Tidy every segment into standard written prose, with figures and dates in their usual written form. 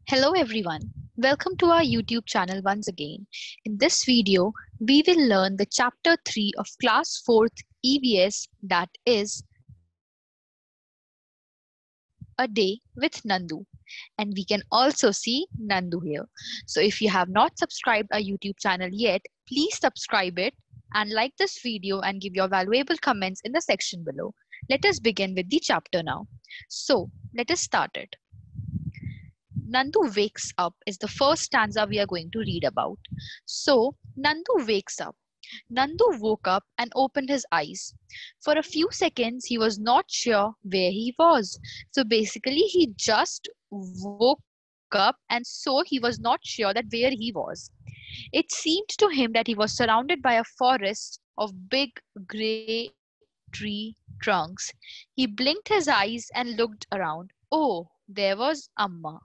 Hello everyone. Welcome to our YouTube channel once again. In this video, we will learn the chapter 3 of class 4th EVS, that is A Day with Nandu. And we can also see Nandu here. So if you have not subscribed our YouTube channel yet, please subscribe it and like this video and give your valuable comments in the section below. Let us begin with the chapter now. So let us start it. Nandu wakes up is the first stanza we are going to read about. So, Nandu wakes up. Nandu woke up and opened his eyes. For a few seconds, he was not sure where he was. So basically, he just woke up and so he was not sure that where he was. It seemed to him that he was surrounded by a forest of big grey tree trunks. He blinked his eyes and looked around. Oh, there was Amma.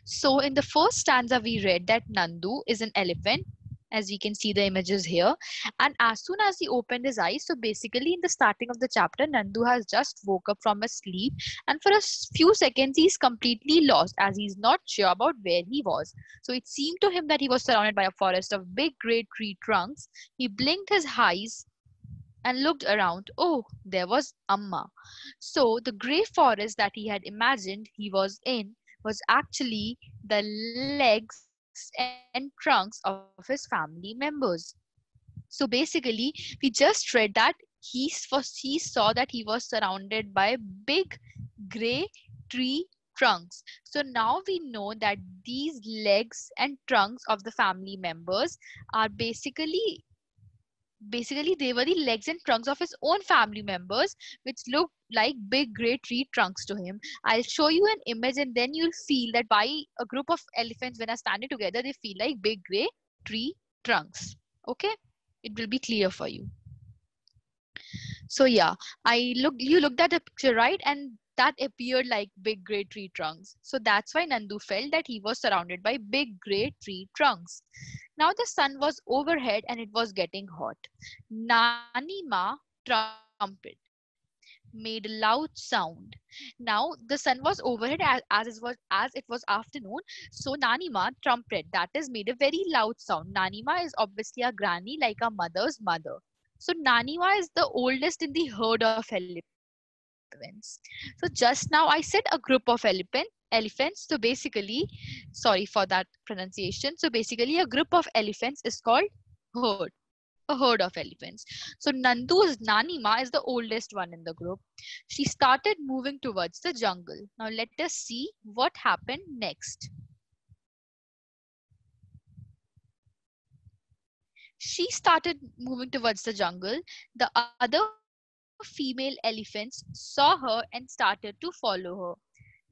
So in the first stanza, we read that Nandu is an elephant, as we can see the images here. And as soon as he opened his eyes, so basically in the starting of the chapter, Nandu has just woke up from his sleep. And for a few seconds, he's completely lost as he's not sure about where he was. So it seemed to him that he was surrounded by a forest of big grey tree trunks. He blinked his eyes and looked around. Oh, there was Amma. So the grey forest that he had imagined he was in was actually the legs and trunks of his family members. So basically, we just read that he saw that he was surrounded by big grey tree trunks. So now we know that these legs and trunks of the family members are basically they were the legs and trunks of his own family members, which looked like big grey tree trunks to him. I'll show you an image and then you'll feel that why a group of elephants, when are standing together, they feel like big grey tree trunks. Okay, it will be clear for you. So yeah, you looked at the picture, right? And that appeared like big grey tree trunks. So that's why Nandu felt that he was surrounded by big grey tree trunks. Now the sun was overhead and it was getting hot. Nani Ma trumpet made a loud sound. Now the sun was overhead as it was afternoon. So Nani Ma trumpet, that is, made a very loud sound. Nani Ma is obviously a granny, like a mother's mother. So Naniwa is the oldest in the herd of elephants. So just now I said a group of elephants. So basically, sorry for that pronunciation. So basically a group of elephants is called herd, a herd of elephants. So Nandu's Nanima is the oldest one in the group. She started moving towards the jungle. Now let us see what happened next. She started moving towards the jungle. The other female elephants saw her and started to follow her.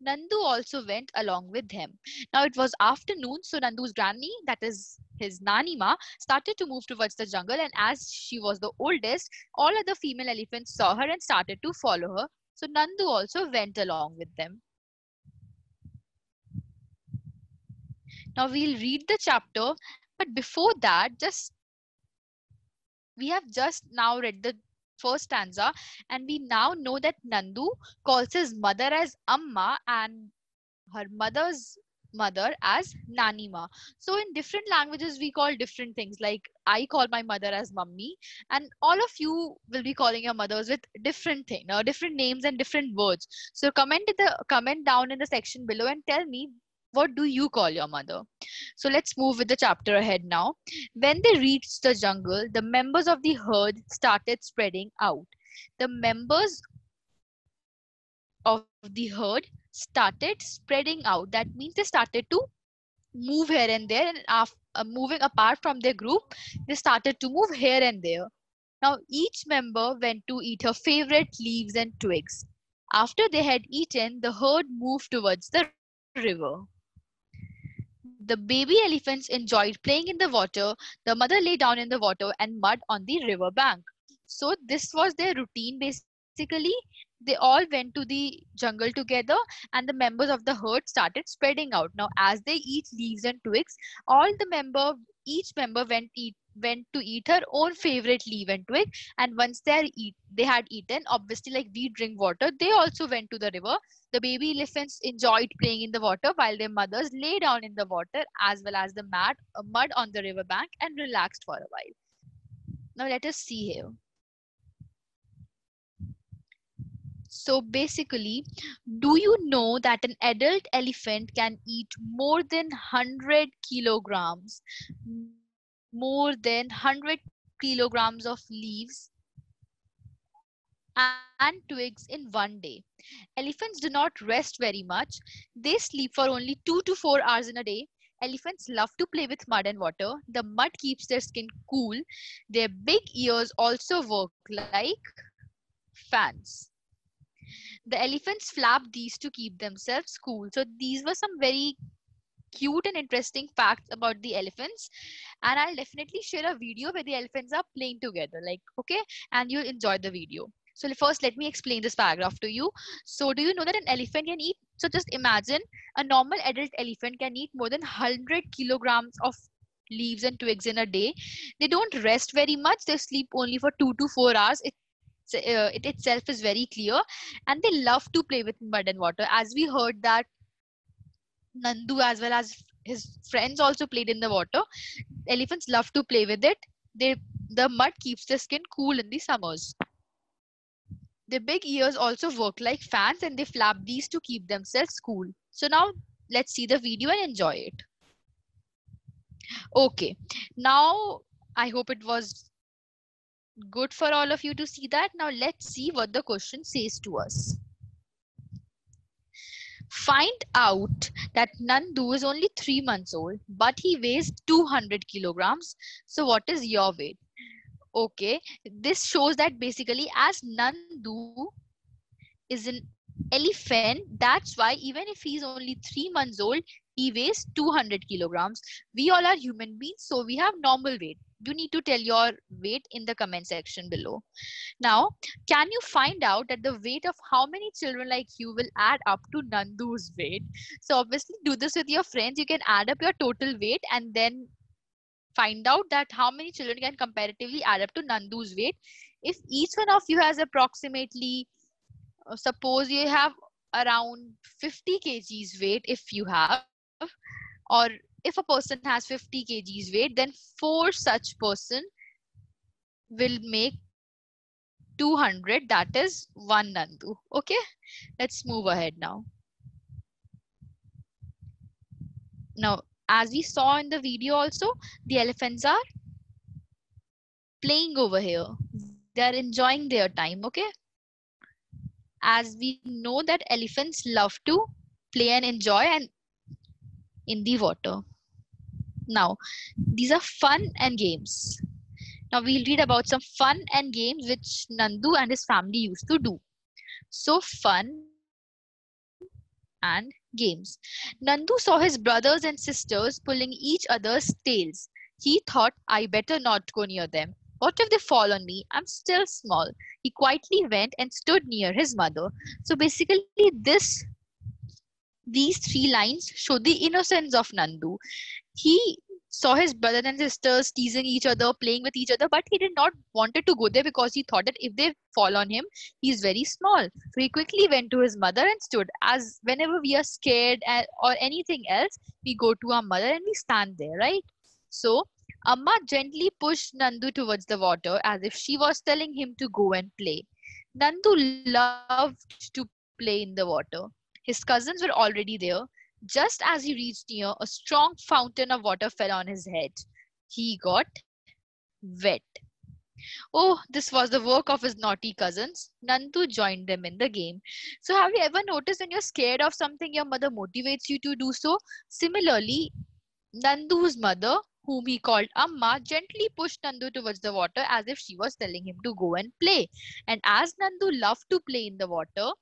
Nandu also went along with them. Now it was afternoon, so Nandu's granny, that is his Nanima, started to move towards the jungle, and as she was the oldest, all other female elephants saw her and started to follow her. So Nandu also went along with them. Now we'll read the chapter, but before that, we have just now read the first stanza and we now know that Nandu calls his mother as Amma and her mother's mother as Nanima. So in different languages we call different things, like I call my mother as Mummy and all of you will be calling your mothers with different names and different words. So comment down in the section below and tell me, what do you call your mother? So let's move with the chapter ahead now. When they reached the jungle, the members of the herd started spreading out. The members of the herd started spreading out. That means they started to move here and there, and moving apart from their group, they started to move here and there. Now each member went to eat her favorite leaves and twigs. After they had eaten, the herd moved towards the river. The baby elephants enjoyed playing in the water. The mother lay down in the water and mud on the river bank. So this was their routine basically. They all went to the jungle together and the members of the herd started spreading out. Now as they eat leaves and twigs, all the member each member went to eat her own favorite leaf and twig. And once they had eaten, obviously like we drink water, they also went to the river. The baby elephants enjoyed playing in the water while their mothers lay down in the water as well as the mud on the riverbank and relaxed for a while. Now let us see here. So basically, do you know that an adult elephant can eat more than 100 kilograms, more than 100 kilograms of leaves and twigs in one day? Elephants do not rest very much. They sleep for only 2 to 4 hours in a day. Elephants love to play with mud and water. The mud keeps their skin cool. Their big ears also work like fans. The elephants flap these to keep themselves cool. So these were some very cute and interesting facts about the elephants, and I'll definitely share a video where the elephants are playing together, like, okay, and you'll enjoy the video. So first let me explain this paragraph to you. So do you know that an elephant can eat, so just imagine a normal adult elephant can eat more than 100 kilograms of leaves and twigs in a day. They don't rest very much. They sleep only for 2 to 4 hours. It itself is very clear, and they love to play with mud and water. As we heard that Nandu as well as his friends also played in the water. Elephants love to play with it. The mud keeps their skin cool in the summers. Their big ears also work like fans, and they flap these to keep themselves cool. So now let's see the video and enjoy it. Okay, now I hope it was good for all of you to see that. Now let's see what the question says to us. Find out that Nandu is only 3 months old, but he weighs 200 kilograms. So what is your weight? Okay, this shows that basically as Nandu is an elephant, that's why even if he's only 3 months old, he weighs 200 kilograms. We all are human beings, so we have normal weight. You need to tell your weight in the comment section below. Now, can you find out that the weight of how many children like you will add up to Nandu's weight? So obviously do this with your friends. You can add up your total weight and then find out that how many children can comparatively add up to Nandu's weight. If each one of you has approximately, suppose you have around 50 kgs weight, if you have, or if a person has 50 kgs weight, then 4 such person will make 200, that is 1 Nandu. Okay, let's move ahead now. Now, as we saw in the video also, the elephants are playing over here. They are enjoying their time, okay? As we know that elephants love to play and enjoy and in the water. Now, these are fun and games. Now we'll read about some fun and games which Nandu and his family used to do. So fun and games. Nandu saw his brothers and sisters pulling each other's tails. He thought, I better not go near them. What if they fall on me? I'm still small. He quietly went and stood near his mother. So basically these 3 lines show the innocence of Nandu. He saw his brothers and sisters teasing each other, playing with each other, but he did not wanted to go there because he thought that if they fall on him, he's very small. So he quickly went to his mother and stood. As whenever we are scared or anything else, we go to our mother and we stand there, right? So Amma gently pushed Nandu towards the water as if she was telling him to go and play. Nandu loved to play in the water. His cousins were already there. Just as he reached near, a strong fountain of water fell on his head. He got wet. Oh, this was the work of his naughty cousins. Nandu joined them in the game. So have you ever noticed when you're scared of something, your mother motivates you to do so? Similarly, Nandu's mother, whom he called Amma, gently pushed Nandu towards the water as if she was telling him to go and play. And as Nandu loved to play in the water,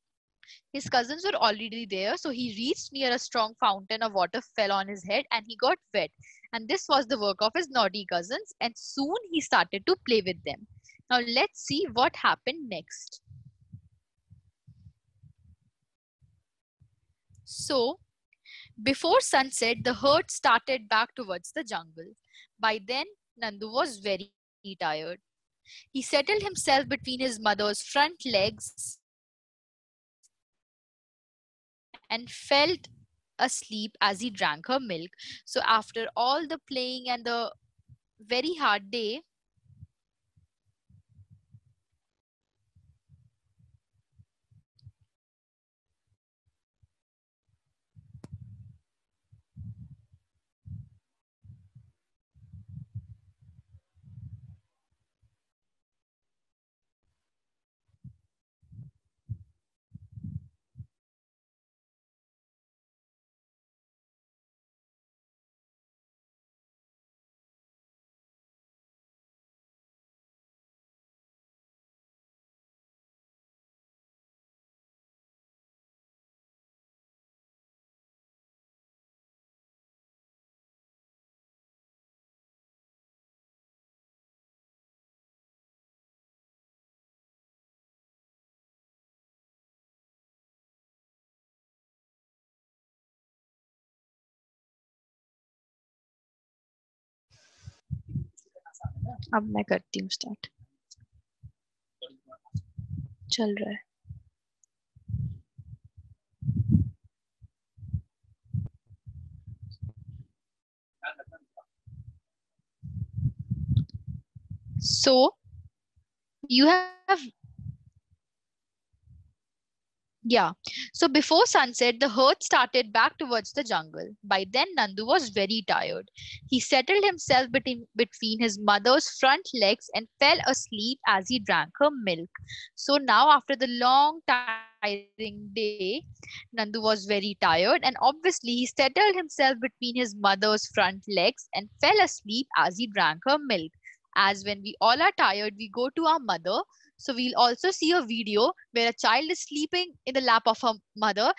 his cousins were already there, so he reached near a strong fountain of water, fell on his head, and he got wet. And this was the work of his naughty cousins, and soon he started to play with them. Now let's see what happened next. So, before sunset, the herd started back towards the jungle. By then, Nandu was very tired. He settled himself between his mother's front legs and felt asleep as he drank her milk. So after all the playing and the very hard day, अब मैं करती हूँ start चल रहा है So you have Yeah. So before sunset, the herd started back towards the jungle. By then, Nandu was very tired. He settled himself between his mother's front legs and fell asleep as he drank her milk. So now, after the long, tiring day, Nandu was very tired, and obviously, he settled himself between his mother's front legs and fell asleep as he drank her milk. As when we all are tired, we go to our mother, so we'll also see a video where a child is sleeping in the lap of her mother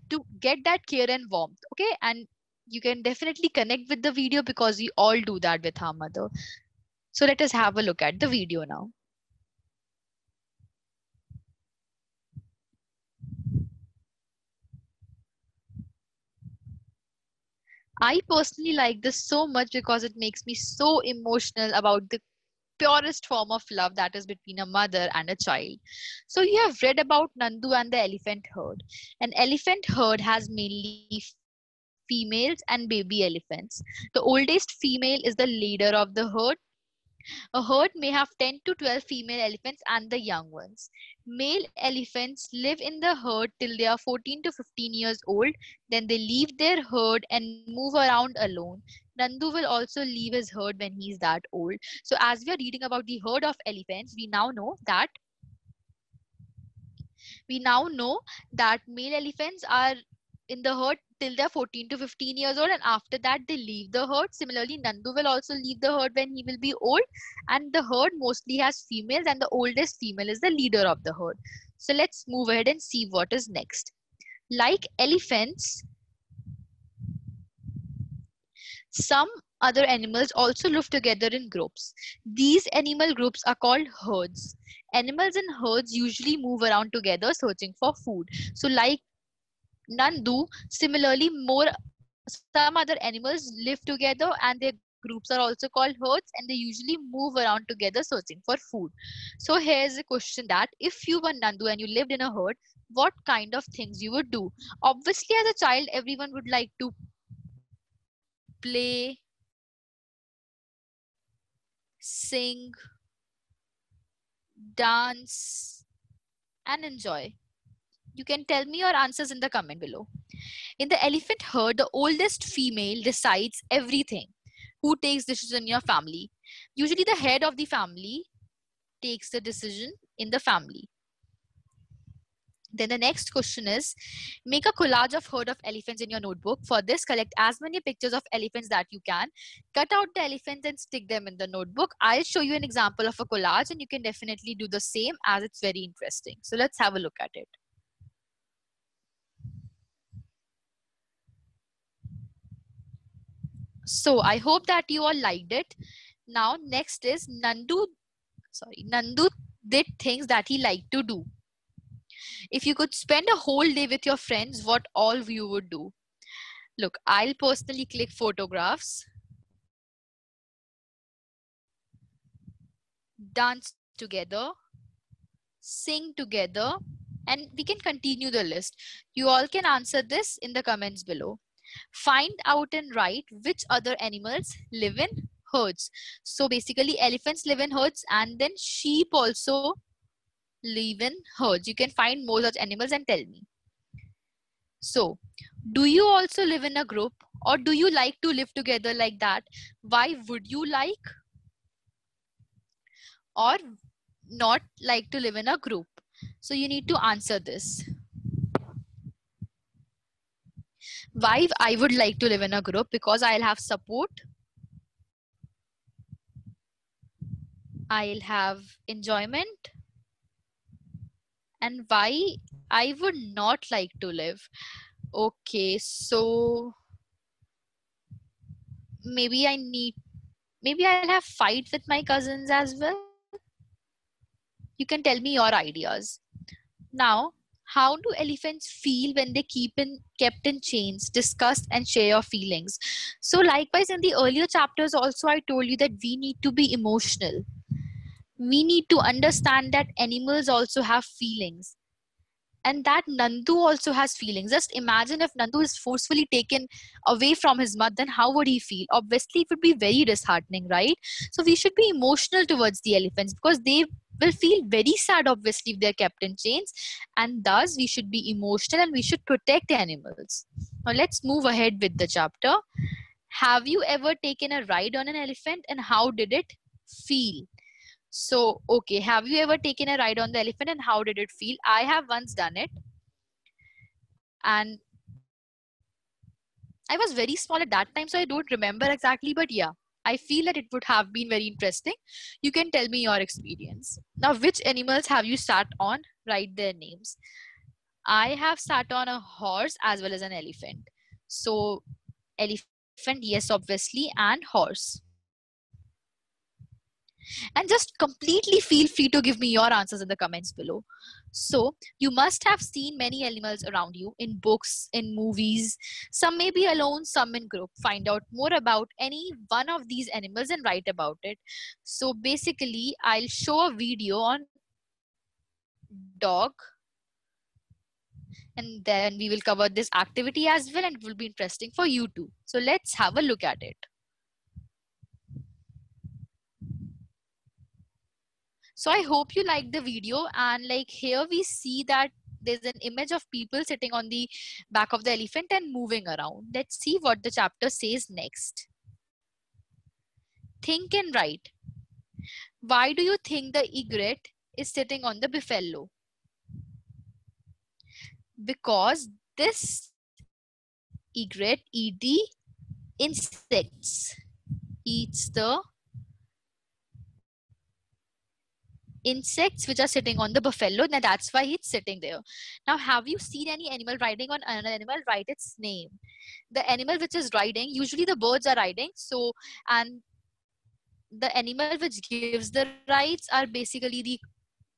to get that care and warmth. Okay. And you can definitely connect with the video because we all do that with our mother. So let us have a look at the video now. I personally like this so much because it makes me so emotional about the purest form of love that is between a mother and a child. So you have read about Nandu and the elephant herd. An elephant herd has mainly females and baby elephants. The oldest female is the leader of the herd. A herd may have 10 to 12 female elephants and the young ones. Male elephants live in the herd till they are 14 to 15 years old. Then they leave their herd and move around alone. Nandu will also leave his herd when he is that old. So as we are reading about the herd of elephants, we now know that male elephants are in the herd till they're 14 to 15 years old, and after that they leave the herd. Similarly, Nandu will also leave the herd when he will be old, and the herd mostly has females, and the oldest female is the leader of the herd. So let's move ahead and see what is next. Like elephants, some other animals also live together in groups. These animal groups are called herds. Animals in herds usually move around together searching for food. So, like Nandu, similarly, some other animals live together and their groups are also called herds, and they usually move around together searching for food. So here's a question that if you were Nandu and you lived in a herd, what kind of things you would do? Obviously, as a child, everyone would like to play, sing, dance, and enjoy. You can tell me your answers in the comment below. In the elephant herd, the oldest female decides everything. Who takes decisions in your family? Usually, the head of the family takes the decision in the family. Then the next question is, make a collage of herd of elephants in your notebook. For this, collect as many pictures of elephants that you can. Cut out the elephants and stick them in the notebook. I'll show you an example of a collage and you can definitely do the same as it's very interesting. So let's have a look at it. So I hope that you all liked it. Now next is Nandu did things that he liked to do. If you could spend a whole day with your friends, what all you would do? Look, I'll personally click photographs. dance together, sing together, and we can continue the list. You all can answer this in the comments below. Find out and write which other animals live in herds. So basically elephants live in herds, and then sheep also live in herds. You can find more such animals and tell me. So do you also live in a group, or do you like to live together like that? Why would you like or not like to live in a group? So you need to answer this. Why I would like to live in a group? Because I'll have support, I'll have enjoyment, and why I would not like to live. Okay, so maybe I'll have fight with my cousins as well. You can tell me your ideas. Now, how do elephants feel when they kept in chains, discuss and share your feelings? So likewise in the earlier chapters also I told you that we need to be emotional. We need to understand that animals also have feelings, and that Nandu also has feelings. Just imagine if Nandu is forcefully taken away from his mother, then how would he feel? Obviously, it would be very disheartening, right? So we should be emotional towards the elephants because they will feel very sad, obviously, if they're kept in chains. And thus, we should be emotional and we should protect animals. Now, let's move ahead with the chapter. Have you ever taken a ride on an elephant, and how did it feel? So, okay, have you ever taken a ride on the elephant and how did it feel? I have once done it, and I was very small at that time, so I don't remember exactly, but yeah, I feel that it would have been very interesting. You can tell me your experience. Now, which animals have you sat on? Write their names. I have sat on a horse as well as an elephant. So, elephant, yes, obviously, and horse. And just completely feel free to give me your answers in the comments below. So you must have seen many animals around you in books, in movies. Some may be alone, some in group. Find out more about any one of these animals and write about it. So basically I'll show a video on dog, and then we will cover this activity as well, and it will be interesting for you too. So let's have a look at it. So I hope you like the video, and like here we see that there's an image of people sitting on the back of the elephant and moving around. Let's see what the chapter says next. Think and write. Why do you think the egret is sitting on the buffalo? Because this egret eats the insects, eats the insects which are sitting on the buffalo. Now that's why he's sitting there. Now, have you seen any animal riding on another animal? Write its name. The animal which is riding, usually the birds are riding. So, and the animal which gives the rides are basically the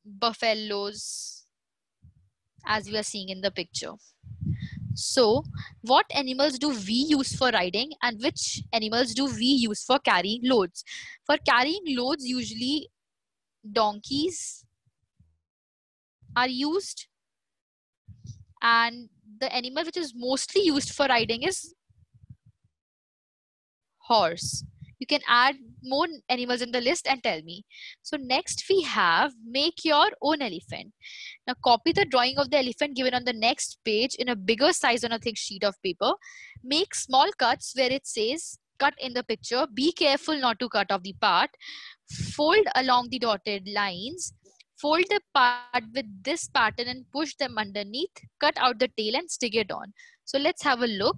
buffaloes, as we are seeing in the picture. So, what animals do we use for riding, and which animals do we use for carrying loads? For carrying loads, usually donkeys are used, and the animal which is mostly used for riding is horse. You can add more animals in the list and tell me. So next we have make your own elephant. Now copy the drawing of the elephant given on the next page in a bigger size on a thick sheet of paper. Make small cuts where it says cut in the picture. Be careful not to cut off the part. Fold along the dotted lines. Fold the part with this pattern and push them underneath. Cut out the tail and stick it on. So let's have a look.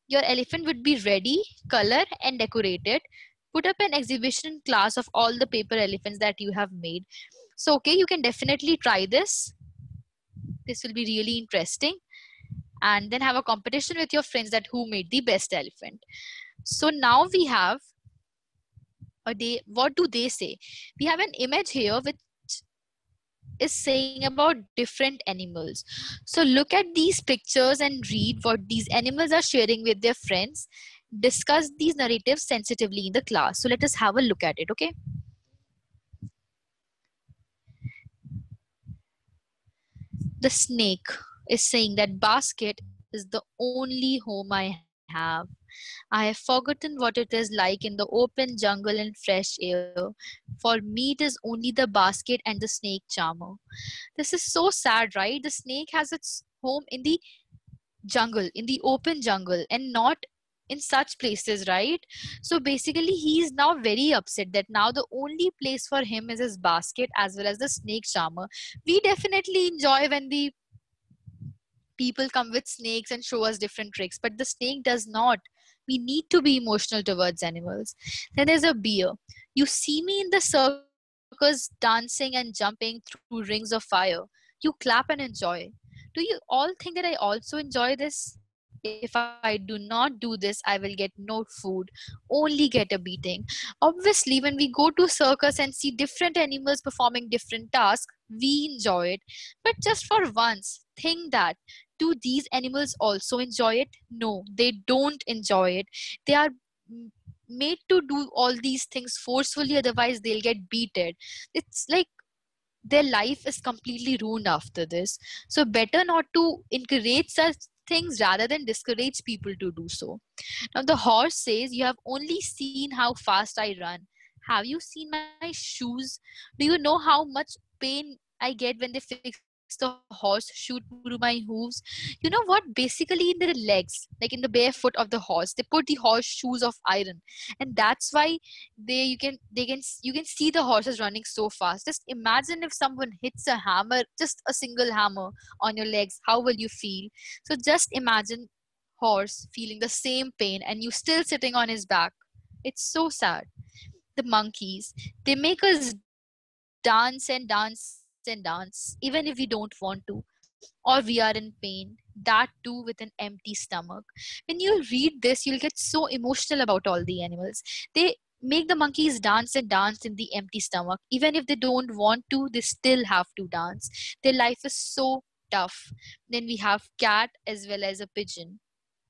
Your elephant would be ready, colored and decorated. Put up an exhibition class of all the paper elephants that you have made. So, okay, you can definitely try this. This will be really interesting. And then have a competition with your friends that who made the best elephant. So now we have what do they say? We have an image here which is saying about different animals. So look at these pictures and read what these animals are sharing with their friends. Discuss these narratives sensitively in the class. So let us have a look at it, okay? The snake is saying that basket is the only home I have. I have forgotten what it is like in the open jungle and fresh air. For me, it is only the basket and the snake charmer. This is so sad, right? The snake has its home in the jungle, in the open jungle, and not in such places, right? So basically, he is now very upset that now the only place for him is his basket as well as the snake charmer. We definitely enjoy when the people come with snakes and show us different tricks, but the snake does not. We need to be emotional towards animals. Then there's a bear. You see me in the circus dancing and jumping through rings of fire. You clap and enjoy. Do you all think that I also enjoy this? If I do not do this, I will get no food, only get a beating. Obviously, when we go to circus and see different animals performing different tasks, we enjoy it. But just for once, think that, do these animals also enjoy it? No, they don't enjoy it. They are made to do all these things forcefully, otherwise they'll get beaten. It's like their life is completely ruined after this. So better not to encourage such things rather than discourage people to do so. Now the horse says, you have only seen how fast I run. Have you seen my shoes? Do you know how much pain I get when they fix the horse shoe through my hooves? You know what? Basically in the legs, like in the bare foot of the horse, they put the horse shoes of iron. And that's why you can see the horses running so fast. Just imagine if someone hits a hammer, just a single hammer on your legs, how will you feel? So just imagine horse feeling the same pain and you still sitting on his back. It's so sad. The monkeys, they make us dance and dance and dance even if we don't want to, or we are in pain, that too with an empty stomach. When you read this, you'll get so emotional about all the animals. They make the monkeys dance and dance in the empty stomach. Even if they don't want to, they still have to dance. Their life is so tough. Then we have cat as well as a pigeon.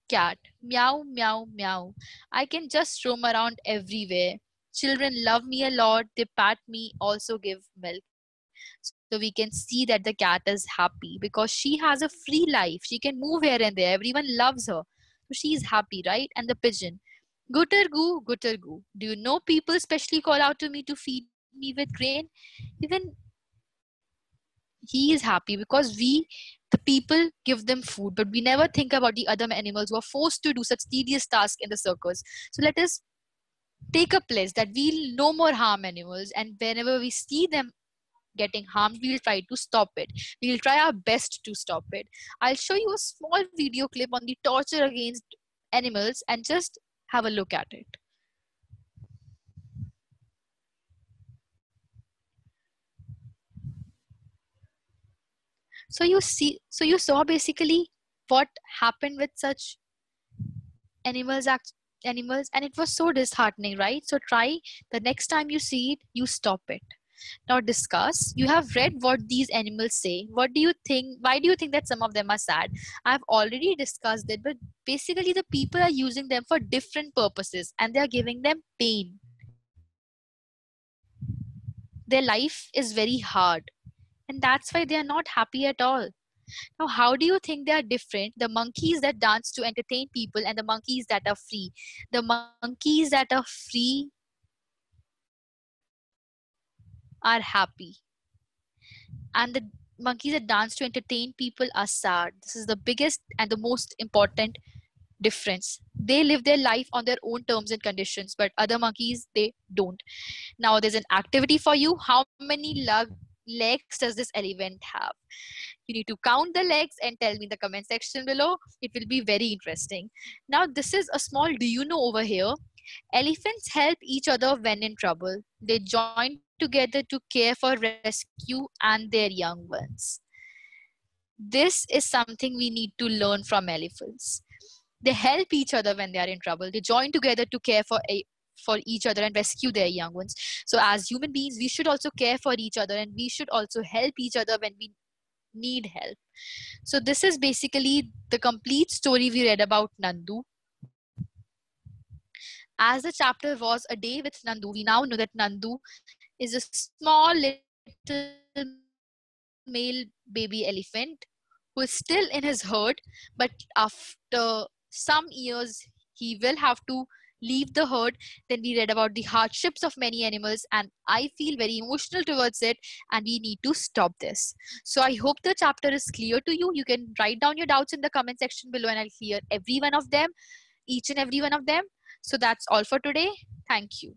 Cat, meow, meow, meow. I can just roam around everywhere. Children love me a lot. They pat me, also give milk. So we can see that the cat is happy because she has a free life. She can move here and there. Everyone loves her. So she's happy, right? And the pigeon. Gutter goo, gutter goo. Do you know people specially call out to me to feed me with grain? Even he is happy because the people, give them food, but we never think about the other animals who are forced to do such tedious tasks in the circus. So let us take a pledge that we'll no more harm animals, and whenever we see them getting harmed, we'll try to stop it. We'll try our best to stop it. I'll show you a small video clip on the torture against animals and just have a look at it. So you saw basically what happened with such animals act animals, and it was so disheartening, right? So try, the next time you see it, you stop it. Now discuss. You have read what these animals say. What do you think? Why do you think that some of them are sad? I've already discussed it, but basically the people are using them for different purposes and they are giving them pain. Their life is very hard, and that's why they are not happy at all. Now, how do you think they are different? The monkeys that dance to entertain people and the monkeys that are free. The monkeys that are free are happy, and the monkeys that dance to entertain people are sad. This is the biggest and the most important difference. They live their life on their own terms and conditions, but other monkeys, they don't. Now, there's an activity for you. How many legs does this elephant have? You need to count the legs and tell me in the comment section below. It will be very interesting. Now, this is a small do you know over here. Elephants help each other when in trouble. They join together to care for rescue and their young ones. This is something we need to learn from elephants. They help each other when they are in trouble. They join together to care for each other and rescue their young ones. So as human beings, we should also care for each other and we should also help each other when we need help. So this is basically the complete story we read about Nandu. As the chapter was a day with Nandu, we now know that Nandu is a small little mouse male baby elephant who is still in his herd, but after some years he will have to leave the herd. Then we read about the hardships of many animals, and I feel very emotional towards it, and we need to stop this. So I hope the chapter is clear to you. You can write down your doubts in the comment section below, and I'll clear every one of them, each and every one of them. So that's all for today. Thank you.